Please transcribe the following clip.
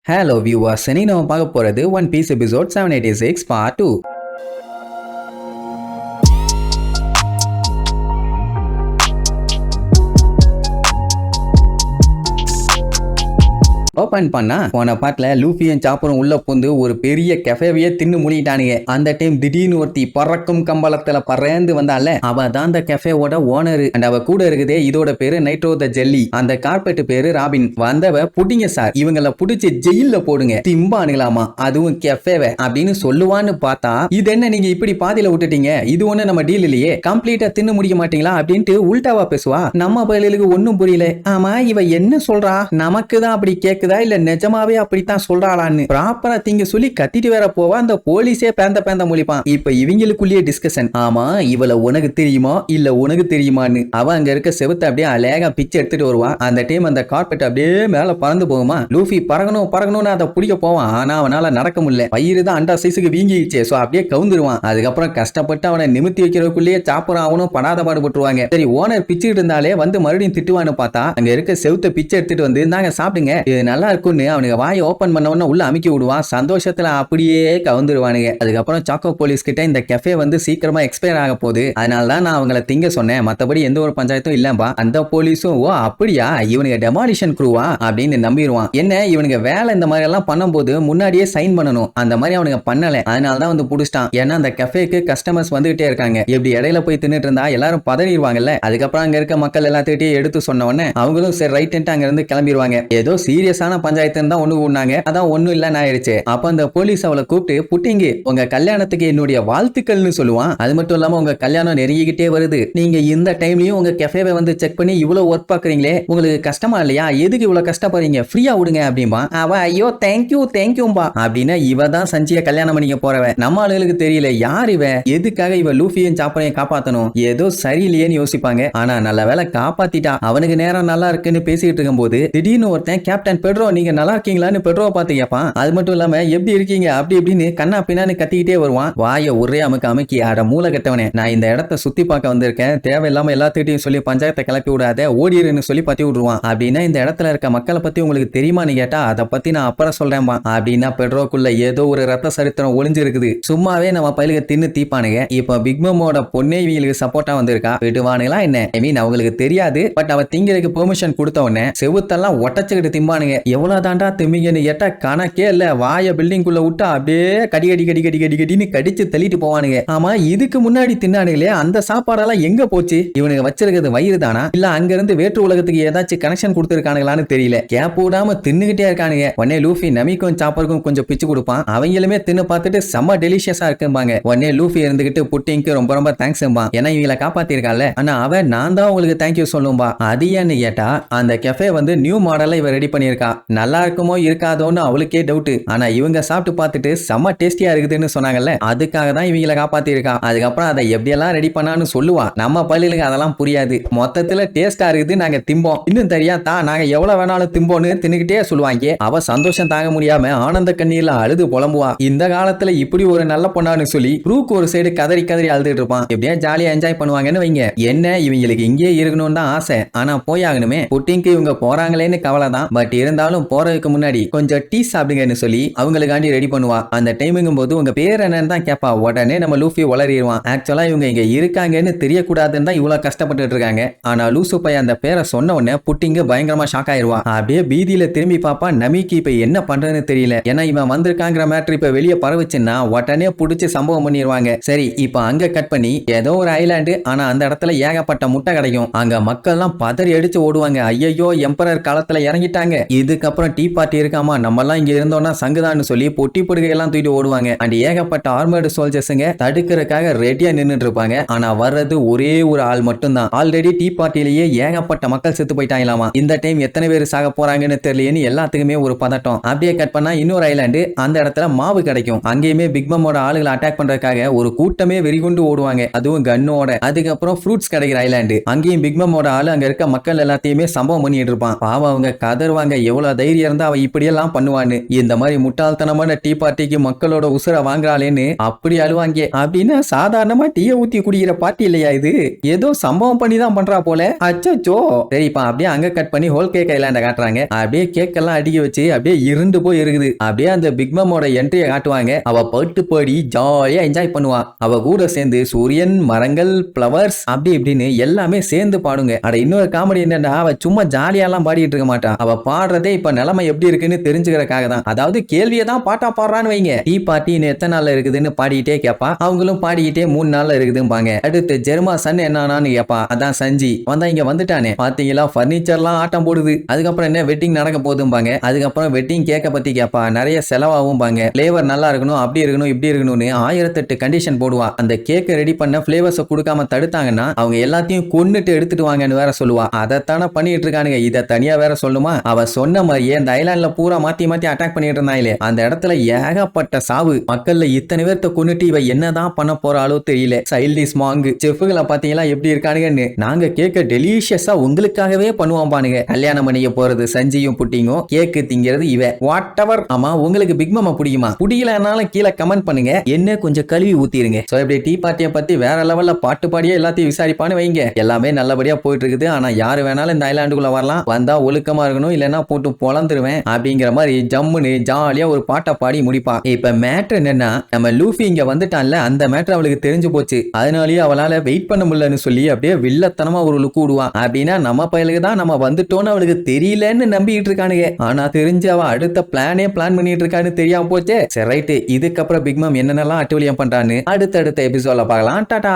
Hello viewers, இன்னைக்கு நம்ம பார்க்க போறது One Piece episode 786 part 2. Open பண்ணா போன பாட்டுல லூஃபியும் சாப்பரும் உள்ள புந்து ஒரு பெரிய கெஃபேவையே தின்னு மூடிட்டானுங்க. அந்த டைம் திடீர்னு ஒருத்தி பறக்கும் கம்பளத்துல பறந்து வந்தால அவ தான் அந்த கெஃபேவோட ஓனர். அண்ட் அவ கூட இருக்குதே இதோட பேரு நைட்ரோ த ஜெல்லி, அந்த கார்பெட் பேரு ராபின். வந்தவ புடிங்க சார், இவங்கள புடிச்சு ஜெயில போடுங்க, திம்பானுங்களாமா, அதுவும் கெஃபேவை அப்படின்னு சொல்லுவான்னு பார்த்தா இது என்ன நீங்க இப்படி பாதியில விட்டுட்டீங்க, இது ஒண்ணு நம்ம டீல் இல்லையே, கம்ப்ளீட்டா தின்னு முடிக்க மாட்டீங்களா அப்படின்ட்டு உல்டாவா பேசுவா. நம்ம பயலுக்கு ஒன்னும் புரியல. ஆமா இவ என்ன சொல்றா, நமக்கு தான் அப்படி கேக்குதா இல்ல நிஜமாவே அப்படித்தான் சொல்றாளான்னு ப்ராப்பரா திங்க சொல்லி கத்திட்டு வேற போவா. அந்த போலீஸே பேந்த முழிப்பான். இப்ப இவங்களுக்குள்ளேயே டிஸ்கஷன். ஆமா இவள உனக்கு தெரியுமா இல்ல உனக்கு தெரியுமான்னு. அவ அங்க இருக்க செவுத்த அப்படியே அழகா பிச்சை எடுத்துட்டு வருவான். அந்த டைம் அந்த கார்பெட் அப்படியே மேல பறந்து போகுமா. லூஃபி பறக்கணும்னு அதை பிடிக்க போவான். ஆனா அவனால நடக்க முடியல, வயிறு தான் அண்டா சைஸுக்கு வீங்கிடுச்சு. சோ அப்படியே கவுந்துருவான். அதுக்கப்புறம் கஷ்டப்பட்டு அவனை நிமித்தி வைக்கிறதுக்குள்ளேயே சாப்பரம் அவனும் படாத பாடுபட்டுருவாங்க. சரி ஓனர் பிச்சுட்டு இருந்தாலே வந்து மறுபடியும் திட்டுவான்னு பார்த்தா அங்க இருக்க செவுத்த பிச்சை எடுத்துட்டு வந்து நாங்க சாப்பிடுங்க இது நல்லா இருக்குன்னு அவனுக்கு வாயை ஓபன் பண்ண உடனே உள்ள அமுக்கி விடுவான். சந்தோஷத்துல அப்படியே கவுந்துருவானுங்க. அதுக்கப்புறம் சாக்கோ போலீஸ் கிட்ட இந்த கெஃபே வந்து சீக்கிரமா எக்ஸ்பயர் ஆக போகுது, அதனாலதான் நான் அவங்கள திங்க சொன்னேன், மத்தபடி எந்த ஒரு பஞ்சாயத்தும் இல்லம்பா. அந்த போலீஸும் ஓ அப்படியா இவனுக்கு டெமாலிஷன் குரூவா அப்படின்னு நம்பிடுவான். என்ன இவனுக்கு வேலை இந்த மாதிரி எல்லாம் பண்ணும்போது முன்னாடியே சைன் பண்ணணும், அந்த மாதிரி அவனுக்கு பண்ணல, அதனாலதான் வந்து புடிச்சிட்டான். ஏன்னா அந்த கெஃபேக்கு கஸ்டமர்ஸ் வந்துகிட்டே இருக்காங்க, எப்படி இடையில போய் தின்னுட்டு இருந்தா எல்லாரும் பதறிடுவாங்கல்ல. அதுக்கப்புறம் அங்க இருக்க மக்கள் எல்லாத்துக்கிட்டே எடுத்து சொன்ன உடனே அவங்களும் சரி ரைட் அங்க இருந்து கிளம்பிடுவாங்க. ஏதோ சீரியஸான பஞ்சாயத்து தான் ஒண்ணு கூடாங்க, அதான் ஒண்ணும் இல்லன்னு ஆயிடுச்சு. அப்ப அந்த போலீஸ் அவளை கூப்பிட்டு புட்டிங்க உங்க கல்யாணத்துக்கு என்னுடைய வாழ்த்துக்கள்னு சொல்லுவான். அது மட்டும் இல்லாம உங்க கல்யாணம் நெருங்கிக்கிட்டே வருது, நீங்க இந்த டைம்லயும் உங்க கெஃபேவை வந்து செக் பண்ணி இவ்வளவு ஒர்க் பாக்குறீங்களே, உங்களுக்கு கஷ்டமா இல்லையா, எதுக்கு இவ்வளவு கஷ்டப்படுறீங்க, ஃப்ரீயா விடுங்க அப்படின்பா. அவ ஐயோ தேங்க்யூம்பா அப்படின்னா இவ தான் சஞ்சிய கல்யாணம் பண்ணிக்க போறவ. நம்ம ஆளுகளுக்கு தெரியல யார் இவ, எதுக்காக இவ லூஃபியும் சாப்பரையும் காப்பாத்தணும், ஏதோ சரியில்லையேன்னு யோசிப்பாங்க. ஆனா நல்ல வேலை காப்பாத்திட்டா. அவனுக்கு நேரம் நல்லா இருக்குன்னு பேசிட்டு இருக்கும் போது திடீர்னு ஒருத்தன் கேப்டன் பெட்ரோ நீங்க நல்லா இருக்கீங்களான்னு பெட்ரோவை பார்த்து கேட்பான். அது மட்டும் இல்லாம எப்படி இருக்கீங்க அப்படி இப்படின்னு கண்ணா பின்னான்னு கத்திக்கிட்டே வருவான். வாயை ஒரே அமுக்கி அட மூளை கட்டவனே, நான் இந்த இடத்த சுத்தி பார்க்க வந்திருக்கேன், தேவையில்லாம எல்லாத்திட்டையும் சொல்லி பஞ்சாயத்தை கிளப்பி விடாத, ஓடிருன்னு சொல்லி பத்தி விடுவான். அப்படின்னா இந்த இடத்துல இருக்க மக்களை பத்தி உங்களுக்கு தெரியுமான்னு கேட்டா அதை பத்தி நான் அப்புறம் சொல்றேன்பா. அப்படின்னா பெட்ரோக்குள்ள ஏதோ ஒரு ரத்த சரித்திரம் ஒளிஞ்சிருக்குது, சும்மாவே நம்ம பயிலுக்கு தின்னு தீப்பானுங்க. இப்ப பிக்மமோட பொண்ணே இவங்களுக்கு சப்போர்ட்டா வந்திருக்கா, விடுவானுங்களா என்ன, ஐ மீன் அவங்களுக்கு தெரியாது, பட் அவ திங்கிறதுக்கு பெர்மிஷன் கொடுத்த உடனே செவுத்தெல்லாம் ஒட்டச்சுக்கிட்டு திம்பானுங்க. எவ்வளவு தாண்டா திம்பிங்கன்னு கேட்டா கணக்கே இல்ல, வாய பில்டிங்குள்ள விட்டா அப்படியே கடின்னு கடிச்சு தள்ளிட்டு போவானுங்க. ஆமா இதுக்கு முன்னாடி தின்னானுங்களே அந்த சாப்பாடெல்லாம் எங்க போச்சு, இவனுக்கு வச்சிருக்கிறது வயிறு தானா இல்ல அங்க இருந்து வேற்று உலகத்துக்கு ஏதாச்சும் கனெக்ஷன் கொடுத்துருக்கானுங்களான்னு தெரியல. கேப் விடாம தின்னுகிட்டே இருக்கானுங்க. உடனே லூஃபி நமிக்கும் சாப்பருக்கும் கொஞ்சம் பிச்சு கொடுப்பான். அவங்களுமே தின்னு பார்த்துட்டு செம்ம டெலிஷியஸா இருக்கும்பாங்க. உடனே லூஃபி இருந்துகிட்டு புட்டிங்க்கு ரொம்ப தேங்க்ஸ், ஏன்னா இவங்களை காப்பாத்திருக்கால, ஆனா அவன் நான் தான் உங்களுக்கு தேங்க்யூ சொல்லும்பா. அது ஏன்னு கேட்டா அந்த கெஃபே வந்து நியூ மாடல்ல இவ ரெடி பண்ணிருக்கா, நல்லா இருக்குமோ இருக்காதோன்னு அவளுக்கே டவுட். ஆனா இவங்க சாப்பிட்டு பார்த்துட்டு செம்ம டேஸ்டியா இருக்குதுன்னு சொன்னாங்கல்ல, அதுக்காக தான் இவங்களை காப்பாத்தி இருக்கா. அதுக்கப்புறம் அதை எப்படியெல்லாம் ரெடி பண்ணான்னு சொல்லுவா. நம்ம பள்ளிகளுக்கு அதெல்லாம் புரியாது, மொத்தத்துல டேஸ்டா இருக்குது நாங்க திம்போம், இன்னும் தெரியா தான் நாங்க எவ்வளவு வேணாலும் திம்போன்னு தின்னுகிட்டே சொல்லுவாங்க. அவ சந்தோஷம் தாங்க முடியாம ஆனந்த கண்ணீர்ல அழுது புலம்புவா. இந்த காலத்துல இப்படி ஒரு நல்ல பொண்ணான்னு சொல்லி ப்ரூக் ஒரு சைடு கதறி அழுதுட்டு இருப்பான். எப்படியா ஜாலியா என்ஜாய் பண்ணுவாங்கன்னு வைங்க. என்ன இவங்களுக்கு இங்கே இருக்கணும்னு தான் ஆசை, ஆனா போயாகணுமே. புட்டிங்க்கு இவங்க போறாங்களேன்னு கவலை தான், பட் இருந்தாலும் போறதுக்கு முன்னாடி கொஞ்சம் டீ சாப்பிடுங்கன்னு சொல்லி அவங்களுக்காண்டி ரெடி பண்ணுவா. அந்த டைமிங்கும் போது உங்க பேர் என்னன்னு தான் கேட்பா. உடனே நம்ம லூஃபி வளரிடுவான். ஆக்சுவலா இவங்க இங்க இருக்காங்கன்னு தெரியக்கூடாதுன்னு தான் இவ்வளவு கஷ்டப்பட்டு இருக்காங்க. ஆனா லூசு பையன் அந்த பேரை சொன்ன உடனே புட்டிங்க பயங்கரமா ஷாக் ஆயிருவா. அப்படியே பீதியில திரும்பி பாப்பா. நமிக்கு இப்ப என்ன பண்றதுன்னு தெரியல, ஏன்னா இவன் வந்திருக்காங்கிற மேட்ரு இப்ப வெளியே பரவுச்சுன்னா உடனே புடிச்சு சம்பவம் பண்ணிடுவாங்க. சரி இப்ப அங்க கட் பண்ணி ஏதோ ஒரு ஐலாண்டு, ஆனா அந்த இடத்துல ஏகப்பட்ட முட்டை கிடைக்கும். அங்க மக்கள் எல்லாம் பதறி அடிச்சு ஓடுவாங்க. ஐயோ எம்பரர் காலத்துல இறங்கிட்டாங்க, இதுக்கப்புறம் டீ பார்ட்டி இருக்காமா, நம்ம எல்லாம் இங்க இருந்தோம்னா சங்குதான்னு சொல்லி பொட்டி பொடுகை எல்லாம் தூக்கிட்டு ஓடுவாங்க. அண்ட் ஏகப்பட்ட ஆர்மர்டு சோல்ஜர்ஸுங்க தடுக்கிறதுக்காக ரெடியா நின்னுட்டு இருப்பாங்க. ஆனா வர்றது ஒரே ஒரு ஆள் மட்டும் தான். ஆல்ரெடி டீ பார்ட்டிலேயே ஏகப்பட்ட மக்கள் செத்து போயிட்டாங்களாமா. இந்த டைம் எத்தனை பேர் சாக போறாங்கன்னு தெரியலன்னு எல்லாத்துக்குமே ஒரு பதட்டம். அப்படியே கட் பண்ணா இன்னொரு ஐலாண்டு, அந்த இடத்துல மாவு கிடைக்கும். அங்கேயுமே பிக்மமோட ஆளுகளை அட்டாக் பண்றதுக்காக ஒரு கூட்டமே வெறிகுண்டு ஓடுவாங்க, அதுவும் கன்னோட. அதுக்கப்புறம் ஃப்ரூட்ஸ் கிடைக்கிற ஐலாண்டு, அங்கேயும் பிக்மமோட ஆளு அங்க இருக்க மக்கள் எல்லாத்தையுமே சம்பவம் பண்ணிட்டு இருப்பான். பாவம் அவங்க கதறுவாங்க, எவ்வளவு தைரியம் இருந்தா அவ இப்படியெல்லாம் பண்ணுவான்னு. இந்த மாதிரி முட்டாள்தனமான டீ பார்ட்டிக்கு மக்களோட உசுர வாங்குறாளேன்னு அப்படி அழுவாங்க. அப்படின்னு சாதாரணமா டீயை ஊத்தி குடிக்கிற பார்ட்டி இல்லையா இது? ஏதோ சம்பவம் பண்ணி தான் பண்றா போல. அச்சோ. சரிப்பா, அப்படியே அங்க கட் பண்ணி ஹோல் கேக் ஐலாண்ட காட்டுறாங்க. அப்படியே கேக் எல்லாம் அடிக்க வச்சு அப்படியே இருண்டு போய் இருக்குது. அப்படியே அந்த பிக் மாமோட என்ட்ரியை காட்டுவாங்க. அவ பட்டு போடி ஜாலியா என்ஜாய் பண்ணுவா. அவ கூட சேர்ந்து சூரியன், மரங்கள், பிளவர்ஸ் அப்படி இப்படின்னு எல்லாமே சேர்ந்து பாடுங்க. அட இன்னொரு காமெடி என்னன்னா, அவ சும்மா ஜாலியாலாம் பாடிட்டு இருக்க மாட்டா. அவ பாடுறதே இப்ப நிலைமை எப்படி இருக்குன்னு தெரிஞ்சுக்கிறதுக்காக தான். அதாவது கேள்வியை தான் பாட்டா பாடுறான்னு வைங்க. டீ பார்ட்டி இன்னும் எத்தனை நாள்ல இருக்குதுன்னு பாடிக்கிட்டே கேப்பா. அவங்களும் பாடிக்கிட்டே 3 நாள்ல இருக்குதும்பாங்க. அடுத்து ஜெர்மா சன் என்னானான்னு கேப்பா. அதான் சஞ்சி வந்தா இங்க வந்துட்டானே பாத்தீங்களா, பர்னிச்சர்லாம் ஆட்டம் போடுது. அதுக்கப்புறம் என்ன வெட்டிங் நடக்க போகுதும்பாங்க. அதுக்கப்புறம் வெட்டிங் கேக்க பத்தி கேப்பா. நிறைய செலவாகும் பாங்க. பிளேவர் நல்லா இருக்கணும், அப்படி இருக்கணும், இப்படி இருக்கணும்னு 1008 கண்டிஷன் போடுவா. அந்த கேக்க ரெடி பண்ண பிளேவர்ஸ் கொடுக்காம தடுத்தாங்கன்னா அவங்க எல்லாத்தையும் கொன்னுட்டு எடுத்துட்டு வாங்கன்னு வேற சொல்லுவா. அதைத்தானே பண்ணிட்டு இருக்கானுங்க. இதை தனியா வேற சொல்லுமா? அவ சொன்ன மாதிரியே இந்த ஐலாண்ட்ல பூரா மாத்தி மாத்தி அட்டாக் பண்ணிட்டு இருந்தாங்களே, அந்த இடத்துல ஏகப்பட்ட சாவு. மக்கள்ல இத்தனை பேர்த்த கொன்னுட்டு இவ என்னதான் பண்ண போறாளோ தெரியல. சைல்டிஷ் மாங்கு செஃப்களை பாத்தீங்களா எப்படி இருக்கானுங்கன்னு. நாங்க கேக்க டெலிஷியஸா உங்களுக்காகவே பண்ணுவோம் பானுங்க. கல்யாணம் பண்ணிக்க போறது சஞ்சியும் புட்டிங்கும், கேக்கு திங்கிறது இவ. What ever. ஆமா, உங்களுக்கு பிக் மாமா பிடிக்குமா? பிடிக்கலனாலும் கீழே கமெண்ட் பண்ணுங்க. என்ன கொஞ்சம் கழுவி ஊத்திருங்க. சோ இப்படி டீ பார்ட்டியை பத்தி வேற லெவல்ல பாட்டு பாடியே எல்லாத்தையும் விசாரிப்பான்னு வைங்க. எல்லாமே நல்லபடியா போயிட்டு இருக்குது. ஆனா யாரு வேணாலும் இந்த ஐலாண்டுக்குள்ள வரலாம். வந்தா ஒழுக்கமா இருக்கணும், இல்லன்னா போட்டு பொழந்துருவேன் அப்படிங்கிற மாதிரி ஜம்முன்னு ஜாலியா ஒரு பாட்டை பாடி முடிப்பா. இப்ப மேட்ரு என்னன்னா, நம்ம லூஃபி இங்க வந்துட்டான்ல, அந்த மேட்ரு அவளுக்கு தெரிஞ்சு போச்சு. அதனாலயே அவளால வெயிட் பண்ண முடியலன்னு சொல்லி அப்படியே வில்லத்தனமா ஒரு லுக்கு விடுவா. அப்படின்னா நம்ம பயலுக்கு தான் நம்ம வந்துட்டோம்னு அவளுக்கு தெரியலன்னு நம்பிக்கிட்டு இருக்கானுங்க. ஆனா தெரிஞ்சு அவ அடுத்த பிளானே பிளான் பண்ணிட்டு இருக்கான்னு தெரியாம போச்சே. சரி ரைட்டு, இதுக்கப்புறம் பிக் மாம் என்னென்னலாம் அட்டூழியம் பண்றான்னு அடுத்தடுத்த எபிசோட்ல பார்க்கலாம். டாடா.